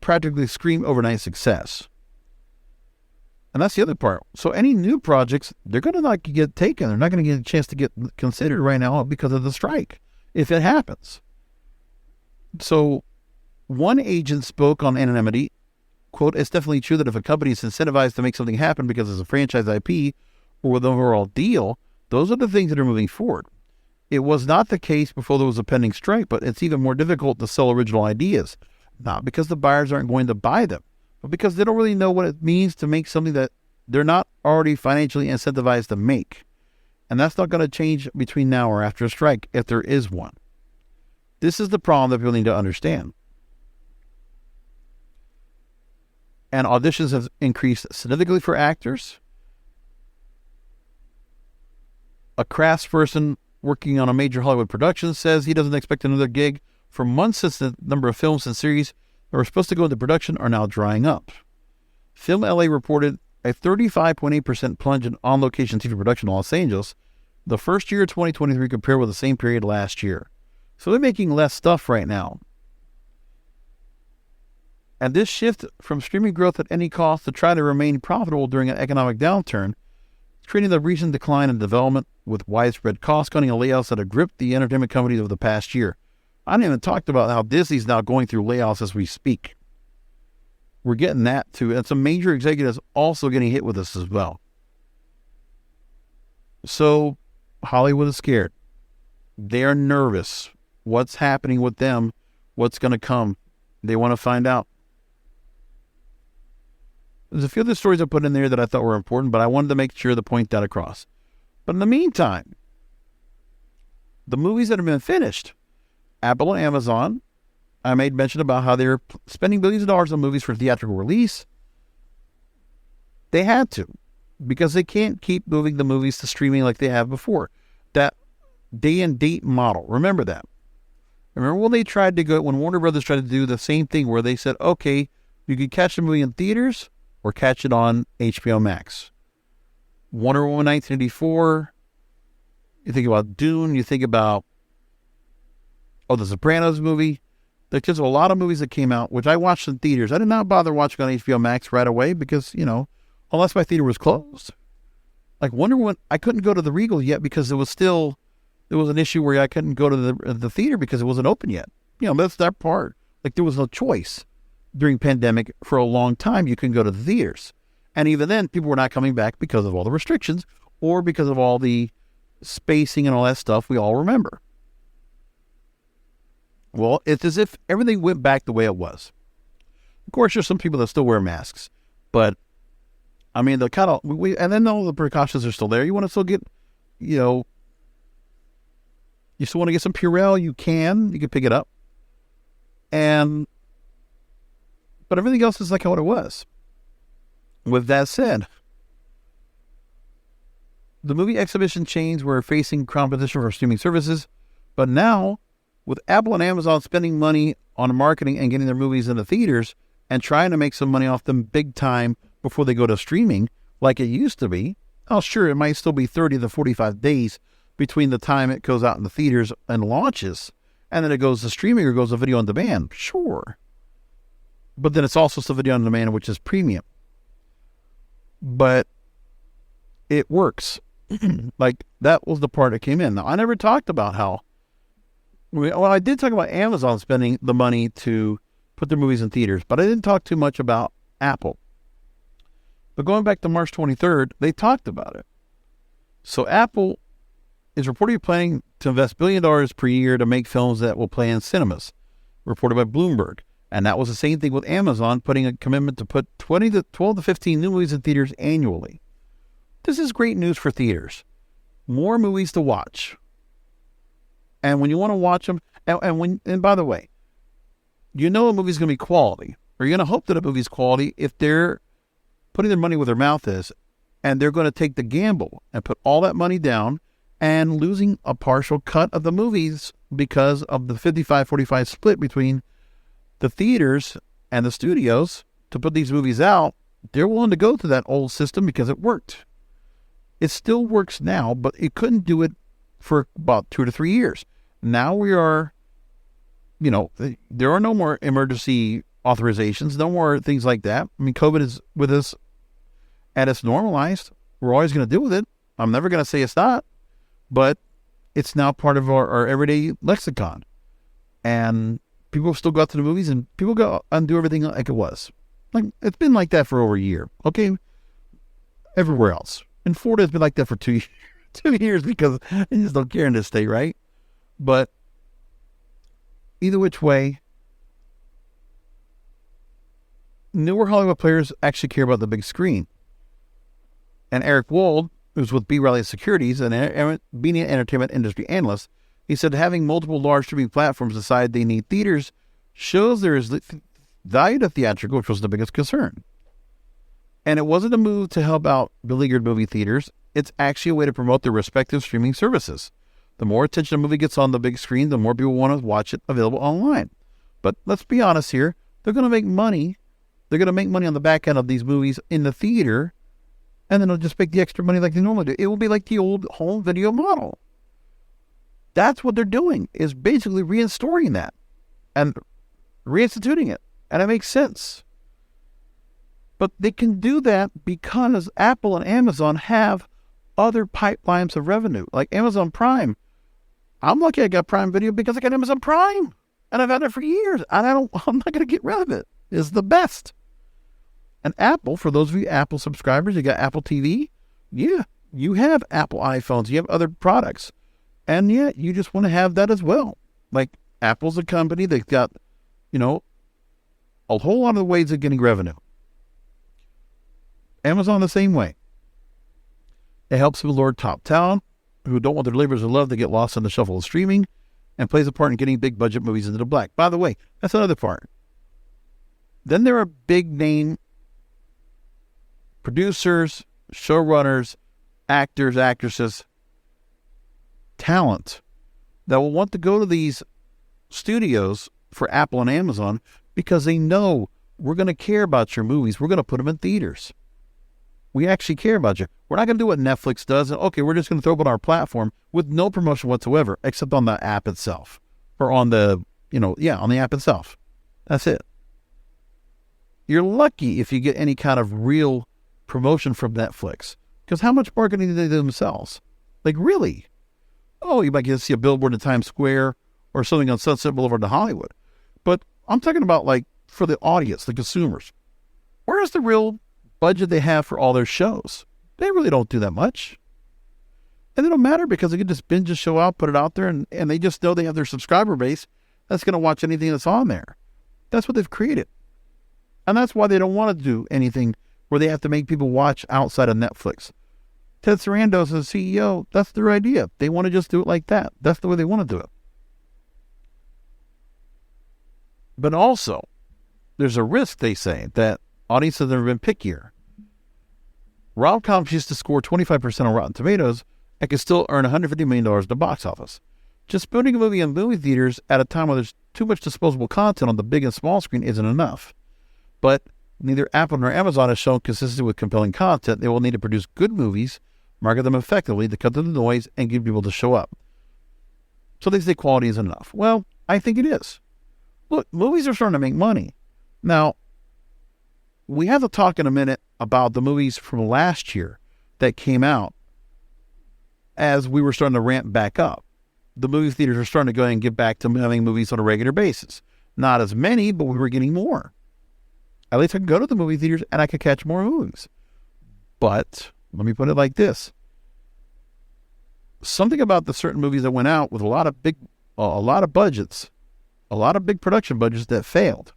practically scream overnight success. And that's the other part. So any new projects, they're going to not get taken. They're not going to get a chance to get considered right now because of the strike, if it happens. So one agent spoke on anonymity, quote, "It's definitely true that if a company is incentivized to make something happen because it's a franchise IP or with an overall deal, those are the things that are moving forward. It was not the case before there was a pending strike, but it's even more difficult to sell original ideas, not because the buyers aren't going to buy them, but because they don't really know what it means to make something that they're not already financially incentivized to make. And that's not going to change between now or after a strike, if there is one. This is the problem that people need to understand. And auditions have increased significantly for actors. A craftsperson working on a major Hollywood production says he doesn't expect another gig for months, since the number of films and series that were supposed to go into production are now drying up. Film LA reported a 35.8% plunge in on-location TV production in Los Angeles the first year of 2023 compared with the same period last year. So they're making less stuff right now. And this shift from streaming growth at any cost to try to remain profitable during an economic downturn, creating the recent decline in development with widespread cost-cutting and layoffs that have gripped the entertainment companies over the past year. I haven't even talked about how Disney's now going through layoffs as we speak. We're getting that too. And some major executives also getting hit with this as well. So Hollywood is scared. They're nervous. What's happening with them? What's going to come? They want to find out. There's a few other stories I put in there that I thought were important, but I wanted to make sure to point that across. But in the meantime, the movies that have been finished, Apple and Amazon, I made mention about how they're spending billions of dollars on movies for theatrical release. They had to, because they can't keep moving the movies to streaming like they have before. That day and date model, remember that. Remember when Warner Brothers tried to do the same thing where they said, okay, you can catch the movie in theaters or catch it on HBO Max. Wonder Woman 1984, you think about Dune, you think about, the Sopranos movie. There's just a lot of movies that came out, which I watched in theaters. I did not bother watching on HBO Max right away because, unless my theater was closed. Like Wonder Woman, I couldn't go to the Regal yet because there was an issue where I couldn't go to the theater because it wasn't open yet. That's that part. Like there was no choice during pandemic for a long time. You couldn't go to the theaters. And even then, people were not coming back because of all the restrictions or because of all the spacing and all that stuff we all remember. Well, it's as if everything went back the way it was. Of course, there's some people that still wear masks, but I mean, the kind of and then all the precautions are still there. You want to still get, you still want to get some Purell, you can pick it up, but everything else is like what it was. With that said, the movie exhibition chains were facing competition for streaming services, but now, with Apple and Amazon spending money on marketing and getting their movies into theaters and trying to make some money off them big time before they go to streaming, like it used to be, sure, it might still be 30 to 45 days between the time it goes out in the theaters and launches, and then it goes to streaming or goes to video on demand, sure. But then it's also still video on demand, which is premium. But it works. Like, that was the part that came in. Now, I never talked about how, I did talk about Amazon spending the money to put their movies in theaters, but I didn't talk too much about Apple. But going back to March 23rd, they talked about it. So Apple is reportedly planning to invest $1 billion per year to make films that will play in cinemas, reported by Bloomberg. And that was the same thing with Amazon, putting a commitment to put 12 to 15 new movies in theaters annually. This is great news for theaters. More movies to watch. And when you want to watch them, and by the way, you know a movie's going to be quality, or you're going to hope that a movie's quality if they're putting their money where their mouth is, and they're going to take the gamble and put all that money down and losing a partial cut of the movies because of the 55-45 split between the theaters and the studios to put these movies out. They're willing to go to that old system because it worked. It still works now, but it couldn't do it for about 2 to 3 years. Now we are, there are no more emergency authorizations, no more things like that. I mean, COVID is with us and it's normalized. We're always going to deal with it. I'm never going to say it's not, but it's now part of our everyday lexicon. And people still go out to the movies and people go and do everything like it was. Like, it's been like that for over a year. Okay. Everywhere else. In Florida, it's been like that for 2 years because they just don't care in this state, right? But either which way, newer Hollywood players actually care about the big screen. And Eric Wold, who's with B. Riley Securities, an media entertainment industry analyst, he said having multiple large streaming platforms decide they need theaters shows there is value to theatrical, which was the biggest concern. And it wasn't a move to help out beleaguered movie theaters. It's actually a way to promote their respective streaming services. The more attention a movie gets on the big screen, the more people want to watch it available online. But let's be honest here. They're going to make money. They're going to make money on the back end of these movies in the theater, and then they'll just make the extra money like they normally do. It will be like the old home video model. That's what they're doing, is basically reinstoring that and reinstituting it. And it makes sense. But they can do that because Apple and Amazon have other pipelines of revenue, like Amazon Prime. I'm lucky I got Prime Video because I got Amazon Prime, and I've had it for years, and I'm not going to get rid of it. It's the best. And Apple, for those of you Apple subscribers, you got Apple TV. Yeah, you have Apple iPhones. You have other products. And yeah, you just want to have that as well. Like, Apple's a company that's got, a whole lot of ways of getting revenue. Amazon the same way. It helps people lure top talent who don't want their labors of love to get lost in the shuffle of streaming, and plays a part in getting big budget movies into the black. By the way, that's another part. Then there are big name producers, showrunners, actors, actresses, talent that will want to go to these studios for Apple and Amazon because they know we're going to care about your movies. We're going to put them in theaters. We actually care about you. We're not going to do what Netflix does. Okay, we're just going to throw it on our platform with no promotion whatsoever, except on the app itself or on the, on the app itself. That's it. You're lucky if you get any kind of real promotion from Netflix, because how much marketing do they do themselves? Like, really? Oh, you might get to see a billboard in Times Square or something on Sunset Boulevard in Hollywood. But I'm talking about, like, for the audience, the consumers. Where is the real budget they have for all their shows? They really don't do that much. And it don't matter because they can just binge a show out, put it out there, and they just know they have their subscriber base. that's going to watch anything that's on there. That's what they've created. And that's why they don't want to do anything where they have to make people watch outside of Netflix. Ted Sarandos, as CEO, that's their idea. They want to just do it like that. That's the way they want to do it. But also, there's a risk, they say, that audiences have been pickier. Rom-coms used to score 25% on Rotten Tomatoes and could still earn $150 million at the box office. Just putting a movie in movie theaters at a time when there's too much disposable content on the big and small screen isn't enough. But neither Apple nor Amazon has shown consistency with compelling content. They will need to produce good movies, market them effectively to cut through the noise and get people to show up. So they say quality isn't enough. Well, I think it is. Look, movies are starting to make money. Now, we have to talk in a minute about the movies from last year that came out as we were starting to ramp back up. The movie theaters are starting to go ahead and get back to having movies on a regular basis. Not as many, but we were getting more. At least I could go to the movie theaters and I could catch more movies. But let me put it like this. Something about the certain movies that went out with a lot of big budgets, a lot of big production budgets that failed.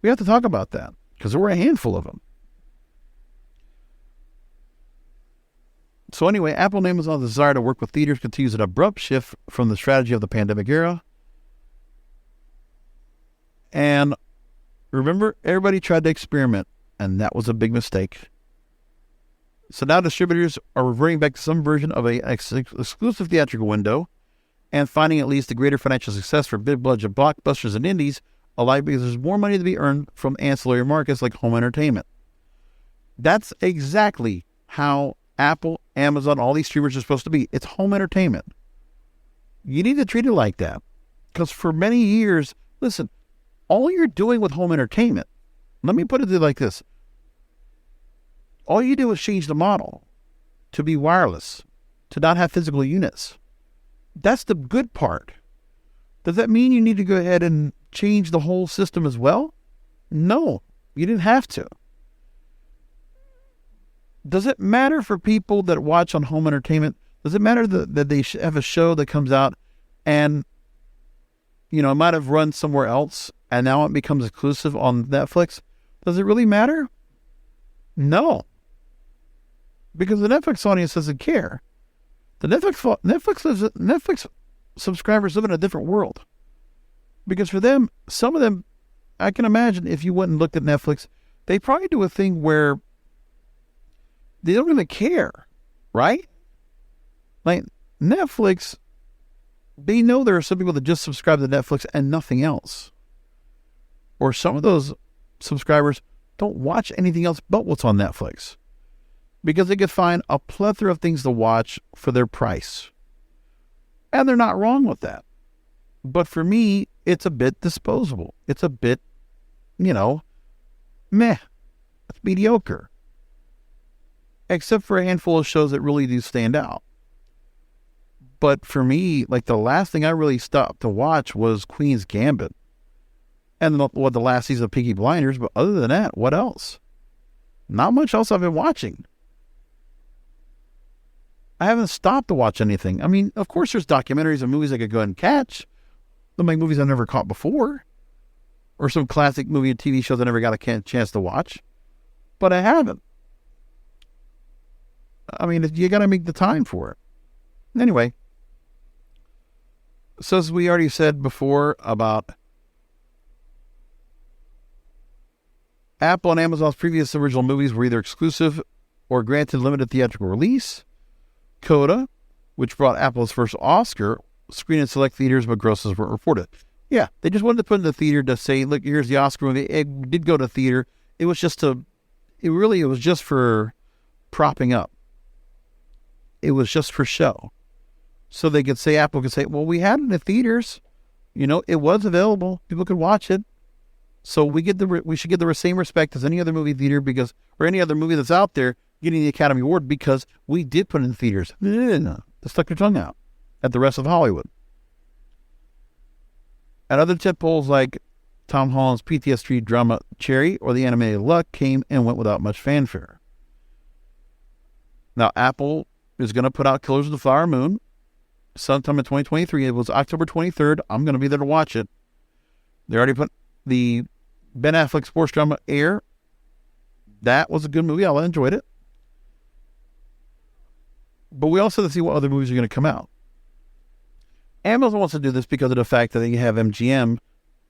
We have to talk about that because there were a handful of them. So anyway, Apple and Amazon's desire to work with theaters continues an abrupt shift from the strategy of the pandemic era. And remember, everybody tried to experiment, and that was a big mistake. So now distributors are reverting back to some version of an exclusive theatrical window and finding at least a greater financial success for big-budget blockbusters and indies alike because there's more money to be earned from ancillary markets like home entertainment. That's exactly how Apple, Amazon, all these streamers are supposed to be. It's home entertainment. You need to treat it like that. Because for many years, listen, all you're doing with home entertainment, let me put it like this. All you do is change the model to be wireless, to not have physical units. That's the good part. Does that mean you need to go ahead and change the whole system as well? No, you didn't have to. Does it matter for people that watch on home entertainment? Does it matter that they have a show that comes out and, it might have run somewhere else and now it becomes exclusive on Netflix? Does it really matter? No. Because the Netflix audience doesn't care. The Netflix subscribers live in a different world. Because for them, some of them, I can imagine if you went and looked at Netflix, they probably do a thing where they don't even care, right? Like Netflix, they know there are some people that just subscribe to Netflix and nothing else. Or some of those subscribers don't watch anything else but what's on Netflix because they could find a plethora of things to watch for their price. And they're not wrong with that. But for me, it's a bit disposable. It's a bit, meh. It's mediocre. Except for a handful of shows that really do stand out. But for me, like the last thing I really stopped to watch was Queen's Gambit. And the last season of Peaky Blinders. But other than that, what else? Not much else I've been watching. I haven't stopped to watch anything. I mean, of course there's documentaries and movies I could go ahead and catch. Some like movies I've never caught before. Or some classic movie and TV shows I never got a chance to watch. But I haven't. I mean, you got to make the time for it. Anyway, so as we already said before about Apple and Amazon's previous original movies were either exclusive or granted limited theatrical release. Coda, which brought Apple's first Oscar, screened in select theaters, but grosses weren't reported. Yeah, they just wanted to put in the theater to say, look, here's the Oscar movie. It did go to theater. It was just for propping up. It was just for show. So they could say, Apple could say, well, we had it in the theaters. It was available. People could watch it. So we should get the same respect as any other movie theater or any other movie that's out there getting the Academy Award because we did put it in the theaters. No. They stuck their tongue out at the rest of Hollywood. And other tentpoles like Tom Holland's PTSD drama Cherry or the animated Luck came and went without much fanfare. Now, Apple is going to put out Killers of the Flower Moon sometime in 2023. It was October 23rd. I'm going to be there to watch it. They already put the Ben Affleck sports drama Air. That was a good movie. I enjoyed it. But we also have to see what other movies are going to come out. Amazon wants to do this because of the fact that they have MGM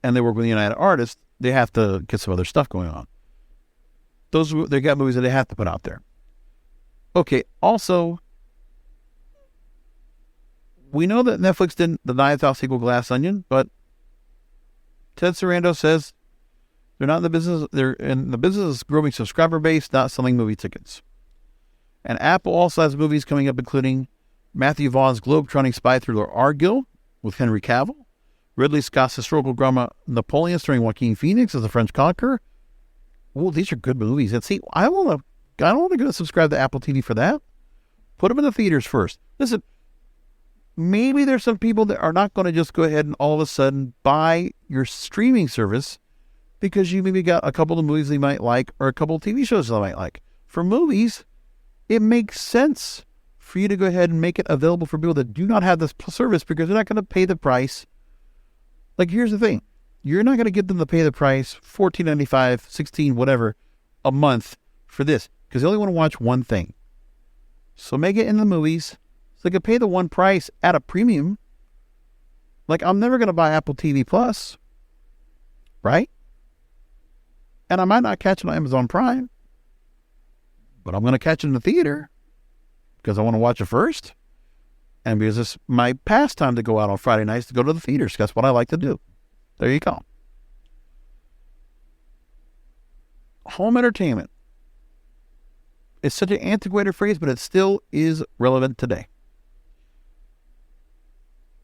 and they work with United Artists. They have to get some other stuff going on. They got movies that they have to put out there. Okay, also, we know that Netflix didn't deny its sequel Glass Onion, but Ted Sarandos says they're not in the business. They're in the business of growing subscriber base, not selling movie tickets. And Apple also has movies coming up, including Matthew Vaughn's globe-trotting spy thriller Argyll with Henry Cavill, Ridley Scott's historical drama Napoleon starring Joaquin Phoenix as the French conqueror. Oh, these are good movies. And see, I don't want to go subscribe to Apple TV for that. Put them in the theaters first. Listen, maybe there's some people that are not going to just go ahead and all of a sudden buy your streaming service because you maybe got a couple of movies they might like or a couple of TV shows they might like. For movies, it makes sense for you to go ahead and make it available for people that do not have this service because they're not going to pay the price. Like, here's the thing. You're not going to get them to pay the price, $14.95, $16, whatever, a month for this because they only want to watch one thing. So make it in the movies so they can pay the one price at a premium. Like, I'm never going to buy Apple TV Plus, right? And I might not catch it on Amazon Prime, but I'm going to catch it in the theater because I want to watch it first. And because it's my pastime to go out on Friday nights to go to the theaters. That's what I like to do. There you go. Home entertainment. It's such an antiquated phrase, but it still is relevant today.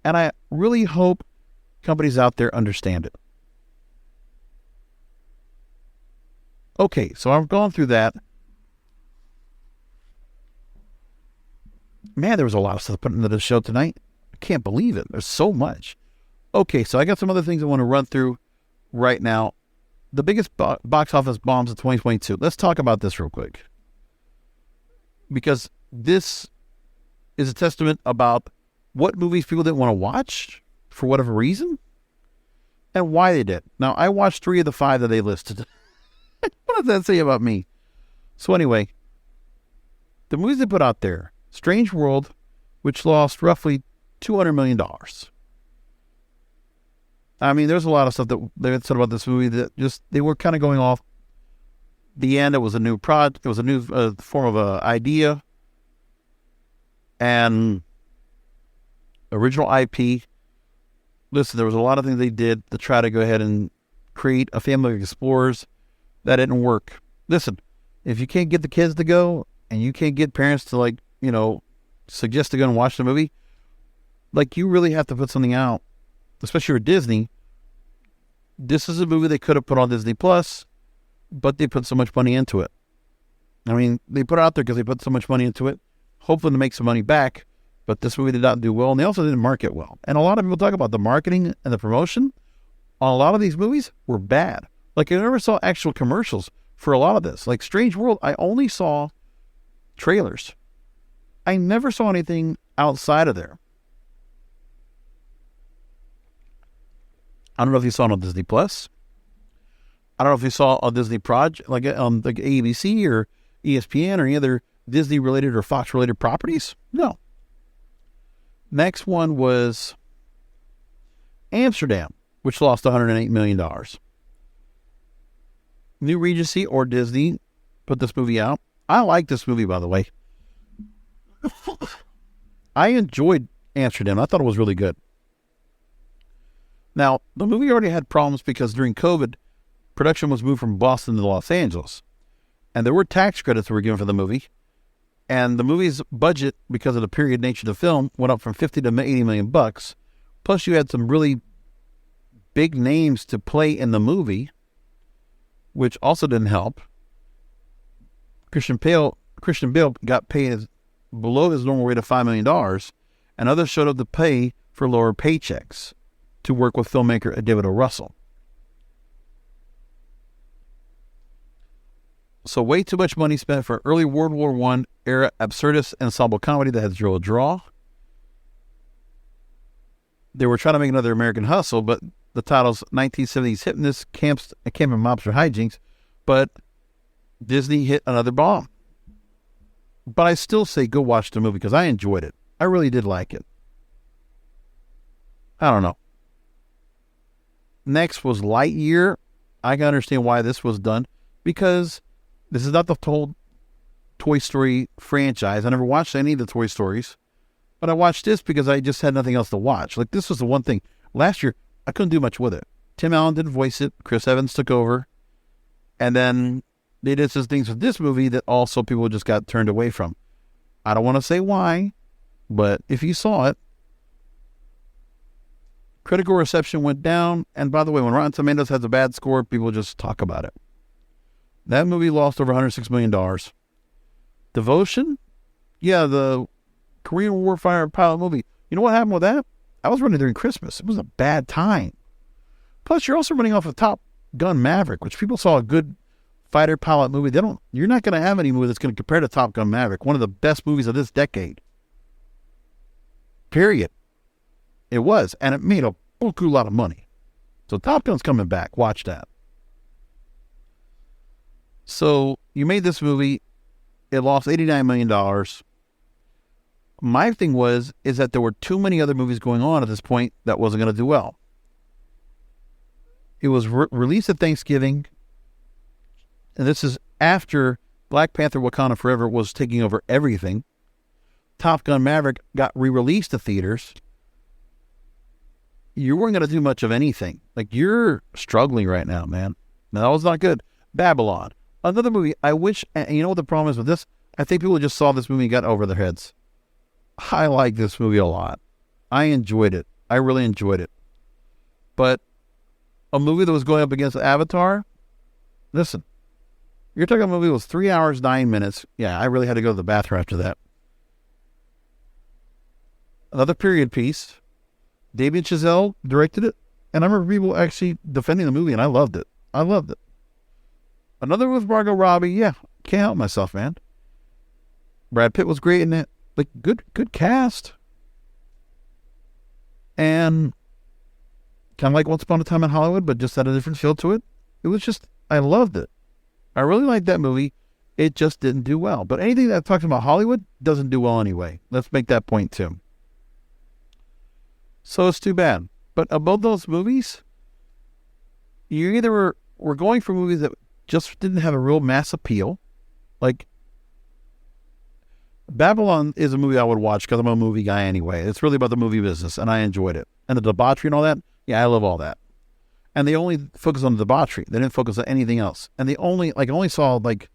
And I really hope companies out there understand it. Okay, so I've gone through that. Man, there was a lot of stuff put into the show tonight. I can't believe it. There's so much. Okay, so I got some other things I want to run through right now. The biggest box office bombs of 2022. Let's talk about this real quick. Because this is a testament about what movies people didn't want to watch for whatever reason and why they did. Now, I watched 3 of the 5 that they listed. What does that say about me? So anyway, the movies they put out there. Strange World, which lost roughly $200 million. I mean, there's a lot of stuff that they had said about this movie that just, they were kind of going off the end. It was a new project. It was a new form of an idea. And original IP. Listen, there was a lot of things they did to try to go ahead and create a family of explorers. That didn't work. Listen, if you can't get the kids to go and you can't get parents to suggest to go and watch the movie, you really have to put something out, especially for Disney. This is a movie they could have put on Disney Plus, but they put so much money into it. I mean, they put it out there because they put so much money into it, hoping to make some money back, but this movie did not do well, and they also didn't market well. And a lot of people talk about the marketing and the promotion on a lot of these movies were bad. I never saw actual commercials for a lot of this. Like Strange World, I only saw trailers. I never saw anything outside of there. I don't know if you saw it on Disney Plus. I don't know if you saw a Disney project, like ABC or ESPN or any other Disney-related or Fox-related properties. No. Next one was Amsterdam, which lost $108 million. New Regency or Disney put this movie out. I like this movie, by the way. I enjoyed Amsterdam. I thought it was really good. Now, the movie already had problems because during COVID, production was moved from Boston to Los Angeles. And there were tax credits that were given for the movie. And the movie's budget, because of the period nature of the film, went up from $50 to $80 million. Plus, you had some really big names to play in the movie, which also didn't help. Christian Bale got paid below his normal rate of $5 million, and others showed up to pay for lower paychecks to work with filmmaker David O. Russell. So way too much money spent for early World War I era absurdist ensemble comedy that had zero draw. They were trying to make another American Hustle, but the title's 1970s hypnotist, camp and mobster hijinks, but Disney hit another bomb. But I still say go watch the movie because I enjoyed it. I really did like it. I don't know. Next was Lightyear. I can understand why this was done because this is not the whole Toy Story franchise. I never watched any of the Toy Stories, but I watched this because I just had nothing else to watch. Like, this was the one thing. Last year, I couldn't do much with it. Tim Allen didn't voice it. Chris Evans took over. And then they did some things with this movie that also people just got turned away from. I don't want to say why, but if you saw it, critical reception went down. And by the way, when Rotten Tomatoes has a bad score, people just talk about it. That movie lost over $106 million. Devotion? Yeah, the Korean War fighter pilot movie. You know what happened with that? I was running during Christmas. It was a bad time. Plus, you're also running off of Top Gun Maverick, which people saw a good fighter pilot movie. You're not going to have any movie that's going to compare to Top Gun Maverick, one of the best movies of this decade. Period. It was, and it made a buku lot of money. So Top Gun's coming back. Watch that. So you made this movie. It lost $89 million. My thing is that there were too many other movies going on at this point that wasn't going to do well. It was released at Thanksgiving, and this is after Black Panther Wakanda Forever was taking over everything. Top Gun Maverick got re-released to theaters. You weren't going to do much of anything. Like, you're struggling right now, man. Now, that was not good. Babylon. Another movie, I wish, and you know what the problem is with this? I think people just saw this movie and got over their heads. I like this movie a lot. I enjoyed it. I really enjoyed it. But a movie that was going up against Avatar, listen, you're talking about a movie that was 3 hours, 9 minutes. Yeah, I really had to go to the bathroom after that. Another period piece. Damien Chazelle directed it, and I remember people actually defending the movie, and I loved it. I loved it. Another was Margot Robbie. Yeah, can't help myself, man. Brad Pitt was great in it. Like, good cast. And kind of like Once Upon a Time in Hollywood, but just had a different feel to it. It was just, I loved it. I really liked that movie. It just didn't do well. But anything that talks about Hollywood doesn't do well anyway. Let's make that point too. So it's too bad. But above those movies, you either were going for movies that just didn't have a real mass appeal. Like, Babylon is a movie I would watch because I'm a movie guy anyway. It's really about the movie business, and I enjoyed it. And the debauchery and all that, yeah, I love all that. And they only focus on the debauchery. They didn't focus on anything else. And they only saw, like,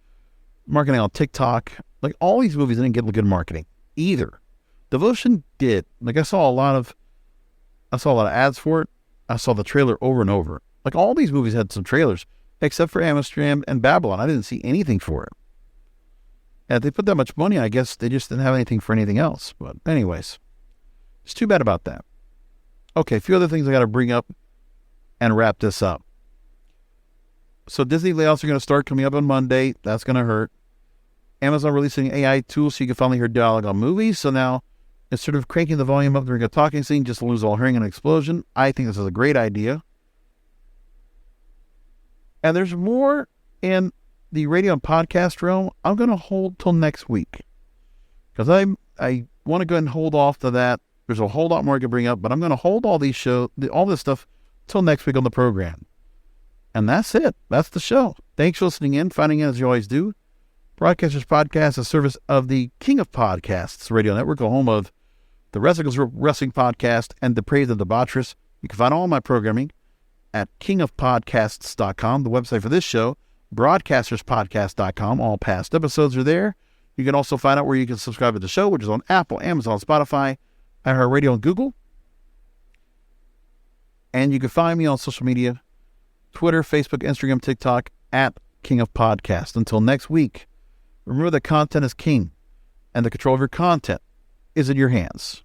marketing on TikTok. Like, all these movies didn't get good marketing either. Devotion did. Like, I saw a lot of ads for it. I saw the trailer over and over. Like, all these movies had some trailers, except for Amsterdam and Babylon. I didn't see anything for it. And if they put that much money, I guess they just didn't have anything for anything else. But anyways, it's too bad about that. Okay, a few other things I got to bring up and wrap this up. So Disney layoffs are going to start coming up on Monday. That's going to hurt. Amazon releasing AI tools so you can finally hear dialogue on movies. So now, instead of cranking the volume up during a talking scene just to lose all hearing and an explosion, I think this is a great idea. And there's more in the radio and podcast realm. I'm going to hold till next week because I want to go ahead and hold off to that. There's a whole lot more I can bring up, but I'm going to hold all this stuff till next week on the program. And that's it. That's the show. Thanks for listening in, finding in as you always do. Broadcasters Podcast, a service of the King of Podcasts Radio Network, a home of the Wrestling Podcast and the Praise of the Debaucherous. You can find all my programming at kingofpodcasts.com, the website for this show, broadcasterspodcast.com. All past episodes are there. You can also find out where you can subscribe to the show, which is on Apple, Amazon, Spotify, iHeartRadio, and Google. And you can find me on social media, Twitter, Facebook, Instagram, TikTok, at King of Podcast. Until next week, remember that content is king, and the control of your content is in your hands.